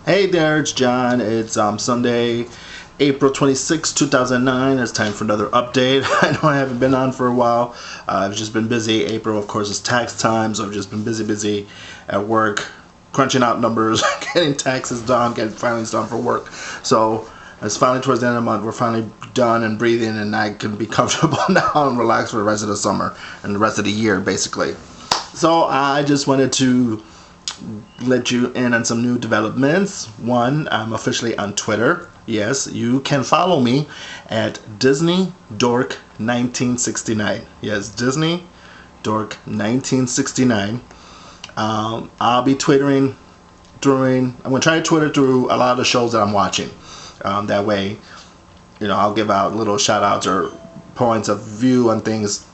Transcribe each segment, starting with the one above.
Hey there, it's John. It's Sunday, April 26, 2009. It's time for another update. I know I haven't been on for a while. I've just been busy. April, of course, is tax time, so I've just been busy at work, crunching out numbers, getting taxes done, getting filings done for work. So it's finally towards the end of the month. We're finally done and breathing, and I can be comfortable now and relax for the rest of the summer and the rest of the year, basically. So I just wanted to let you in on some new developments. One, I'm officially on Twitter. Yes, you can follow me at Disney Dork 1969. Yes, Disney Dork 1969. I'll be twittering I'm going to try to Twitter through a lot of the shows that I'm watching. That way, I'll give out little shout outs or points of view on things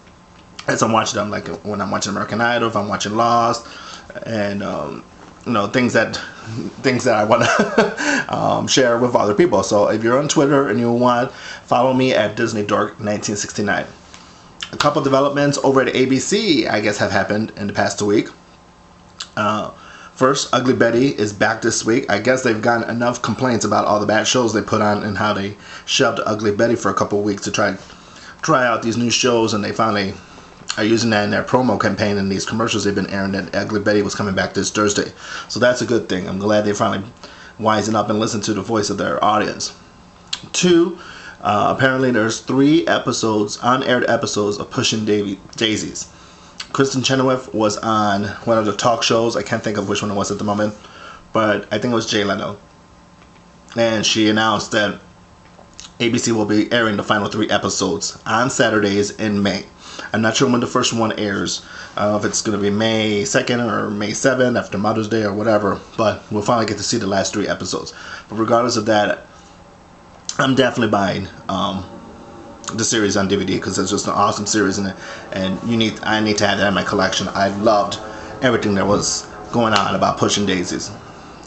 as I'm watching them, like when I'm watching American Idol, if I'm watching Lost, and things that I want to share with other people. So if you're on Twitter and you want, follow me at Disney Dork 1969. A couple developments over at ABC, I guess, have happened in the past week. First, Ugly Betty is back this week. I guess they've gotten enough complaints about all the bad shows they put on and how they shoved Ugly Betty for a couple of weeks to try out these new shows, and they finally are using that in their promo campaign and these commercials they've been airing that Ugly Betty was coming back this Thursday. So that's a good thing. I'm glad they finally wisen up and listen to the voice of their audience. Two, apparently there's 3 on-aired episodes of Pushing Daisies. Kristen Chenoweth was on one of the talk shows. I can't think of which one it was at the moment, but I think it was Jay Leno. And she announced that ABC will be airing the final 3 episodes on Saturdays in May. I'm not sure when the first one airs. I don't know if it's going to be May 2nd or May 7th after Mother's Day or whatever, but we'll finally get to see the last 3 episodes. But regardless of that, I'm definitely buying the series on DVD because it's just an awesome series, and I need to have that in my collection. I loved everything that was going on about Pushing Daisies.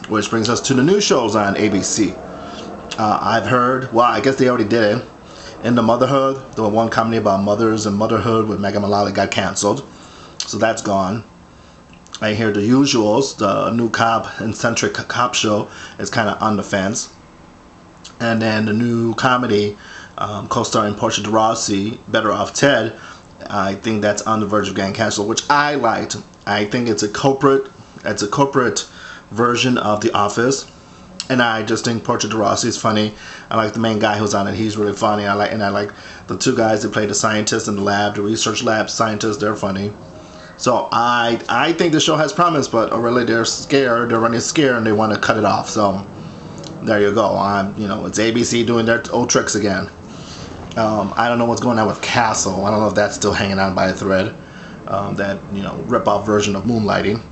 Which brings us to the new shows on ABC. I've heard, well, I guess they already did it. In the Motherhood, the one comedy about mothers and motherhood with Megan Mullally got canceled, so that's gone. I hear The Usuals, the new cop-centric cop show, is kind of on the fence. And then the new comedy, co-starring Portia de Rossi, Better Off Ted, I think that's on the verge of getting canceled, which I liked. I think it's a corporate version of The Office. And I just think Portia de Rossi is funny. I like the main guy who's on it. He's really funny. I like the 2 guys that play the scientists in the lab, the research lab scientists. They're funny. So I think the show has promise, but really they're scared. They're running scared and they want to cut it off. So there you go. It's ABC doing their old tricks again. I don't know what's going on with Castle. I don't know if that's still hanging on by a thread. That rip-off version of Moonlighting.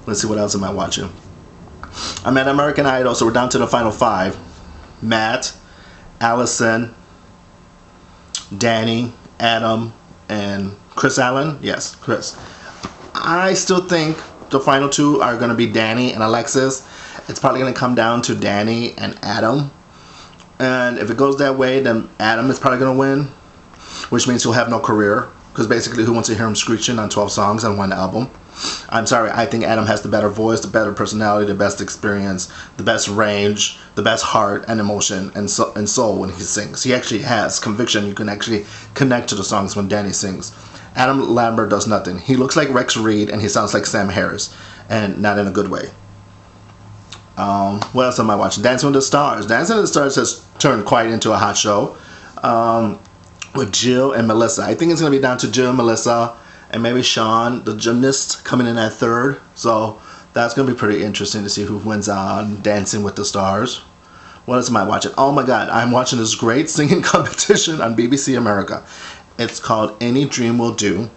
Let's see, what else am I watching? I'm at American Idol, so we're down to the final 5. Matt, Allison, Danny, Adam, and Chris Allen. Yes, Chris. I still think the final 2 are going to be Danny and Alexis. It's probably going to come down to Danny and Adam. And if it goes that way, then Adam is probably going to win, which means he'll have no career. Because basically, who wants to hear him screeching on 12 songs on one album? I'm sorry, I think Adam has the better voice, the better personality, the best experience, the best range, the best heart and emotion and soul when he sings. He actually has conviction. You can actually connect to the songs when Danny sings. Adam Lambert does nothing. He looks like Rex Reed and he sounds like Sam Harris, and not in a good way. What else am I watching? Dancing with the Stars. Dancing with the Stars has turned quite into a hot show with Jill and Melissa. I think it's going to be down to Jill and Melissa, and maybe Sean, the gymnast, coming in at 3rd. So that's going to be pretty interesting to see who wins on Dancing with the Stars. What else am I watching? Oh my God, I'm watching this great singing competition on BBC America. It's called Any Dream Will Do.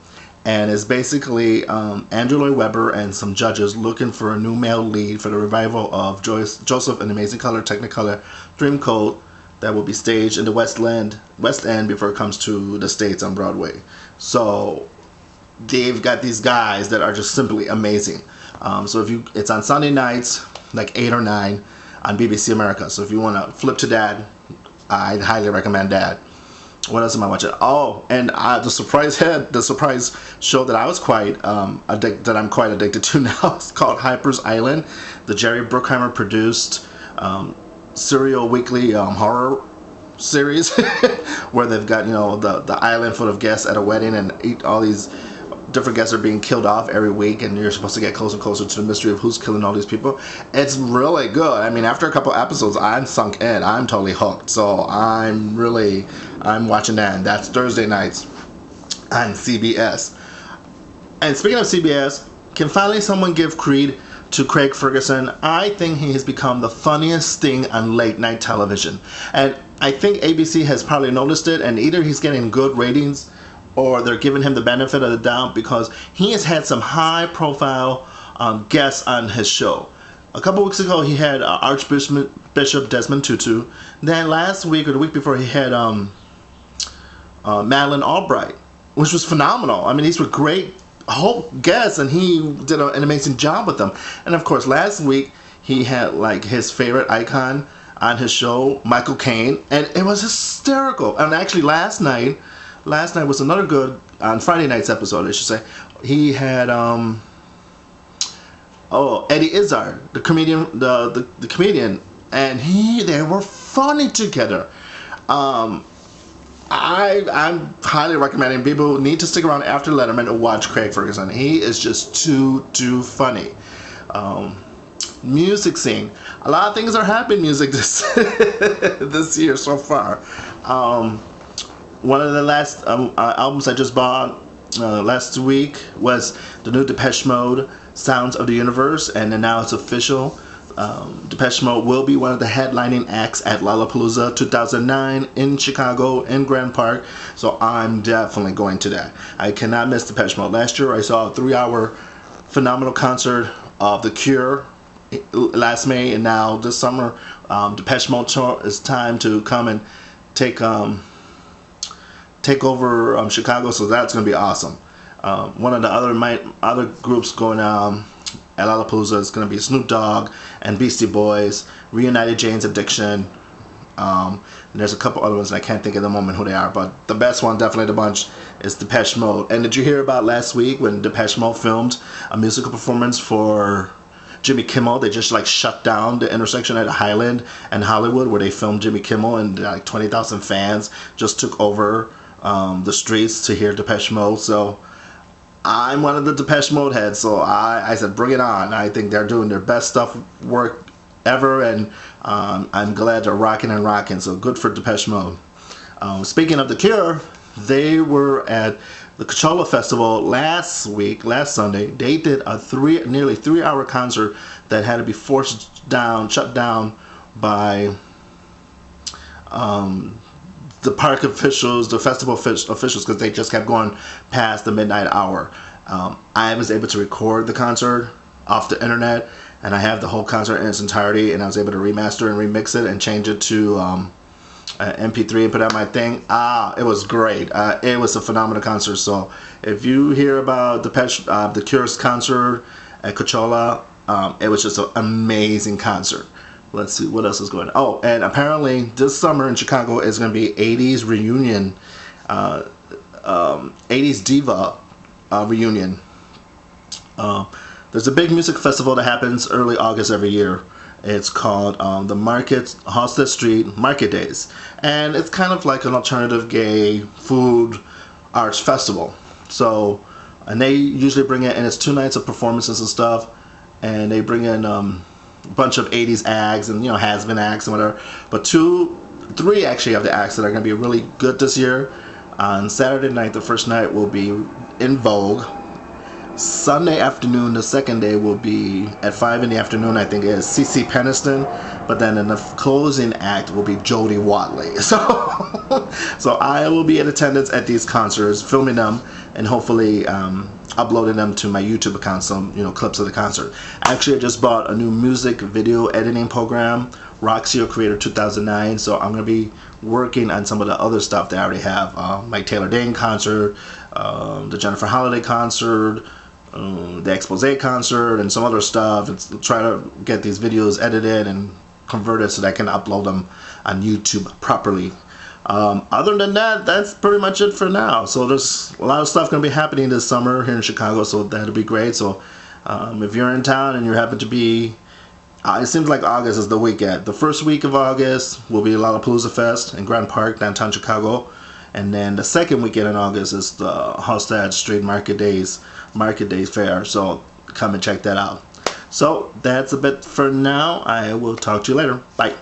And it's basically Andrew Lloyd Webber and some judges looking for a new male lead for the revival of Joseph and the Amazing Color Technicolor Dreamcoat that will be staged in the West End before it comes to the States on Broadway. So they've got these guys that are just simply amazing. So it's on Sunday nights, like 8 or 9 on BBC America. So if you want to flip to that, I'd highly recommend that. What else am I watching? Oh, and the surprise show that I was quite that I'm quite addicted to now. It's called Hyper's Island, the Jerry Bruckheimer produced serial weekly horror series, where they've got the island full of guests at a wedding, and all these different guests are being killed off every week, and you're supposed to get closer and closer to the mystery of who's killing all these people. It's really good. I mean, after a couple episodes, I'm sunk in. I'm totally hooked. So I'm watching that, and that's Thursday nights on CBS. And speaking of CBS, can finally someone give creed to Craig Ferguson? I think he has become the funniest thing on late night television, and I think ABC has probably noticed it, and either he's getting good ratings or they're giving him the benefit of the doubt, because he has had some high-profile guests on his show. A couple weeks ago, he had Archbishop Desmond Tutu. Then last week or the week before, he had Madeleine Albright, which was phenomenal. I mean, these were great guests, and he did an amazing job with them. And of course, last week, he had like his favorite icon on his show, Michael Caine, and it was hysterical. And actually, last night was another good, on Friday night's episode, I should say. He had Eddie Izzard, the comedian, the comedian, and they were funny together. I'm highly recommending people need to stick around after Letterman to watch Craig Ferguson. He is just too funny. Music scene, a lot of things are happening music this year so far. One of the last albums I just bought last week was the new Depeche Mode, Sounds of the Universe, and then now it's official. Depeche Mode will be one of the headlining acts at Lollapalooza 2009 in Chicago, in Grand Park, so I'm definitely going to that. I cannot miss Depeche Mode. Last year I saw a 3-hour phenomenal concert of The Cure last May, and now this summer Depeche Mode tour. It's time to come and take over Chicago, so that's going to be awesome. One of the other groups going at Lollapalooza is going to be Snoop Dogg and Beastie Boys, Reunited Jane's Addiction. And there's a couple other ones, and I can't think at the moment who they are, but the best one, definitely the bunch, is Depeche Mode. And did you hear about last week when Depeche Mode filmed a musical performance for Jimmy Kimmel? They just shut down the intersection at Highland and Hollywood where they filmed Jimmy Kimmel, and 20,000 fans just took over the streets to hear Depeche Mode. So I'm one of the Depeche Mode heads, so I said bring it on. I think they're doing their best work ever, and I'm glad they're rocking, so good for Depeche Mode. Speaking of The Cure, they were at the Coachella Festival last Sunday. They did a nearly 3-hour concert that had to be shut down by the park officials, the festival officials, because they just kept going past the midnight hour. I was able to record the concert off the internet, and I have the whole concert in its entirety, and I was able to remaster and remix it and change it to MP3 and put out my thing. It was great. It was a phenomenal concert. So if you hear about the Cure's concert at Coachella, it was just an amazing concert. Let's see what else is going on. Oh, and apparently this summer in Chicago is going to be 80s reunion, 80s diva reunion. There's a big music festival that happens early August every year. It's called the Halsted Street Market Days, and it's kind of like an alternative gay food arts festival. So, and they usually bring in, and it's 2 nights of performances and stuff, and they bring in bunch of 80s acts and has-been acts and whatever, but 3 actually of the acts that are going to be really good this year. On Saturday night, the first night will be In Vogue. Sunday afternoon, the second day, will be at 5 in the afternoon, I think, is CeCe Peniston, but then in the closing act will be Jody Watley. So I will be in attendance at these concerts, filming them, and hopefully uploading them to my YouTube account, some clips of the concert. Actually, I just bought a new music video editing program, Roxio Creator 2009, so I'm going to be working on some of the other stuff that I already have, like Taylor Dane concert, the Jennifer Holiday concert, the Expose concert, and some other stuff, and try to get these videos edited and converted so that I can upload them on YouTube properly. Other than that, that's pretty much it for now. So there's a lot of stuff going to be happening this summer here in Chicago, so that'll be great. So if you're in town and you happen to be, it seems like August is the weekend. The first week of August will be Lollapalooza Fest in Grand Park, downtown Chicago. And then the second weekend in August is the Hallstatt Street Market Days Fair. So come and check that out. So that's a bit for now. I will talk to you later. Bye.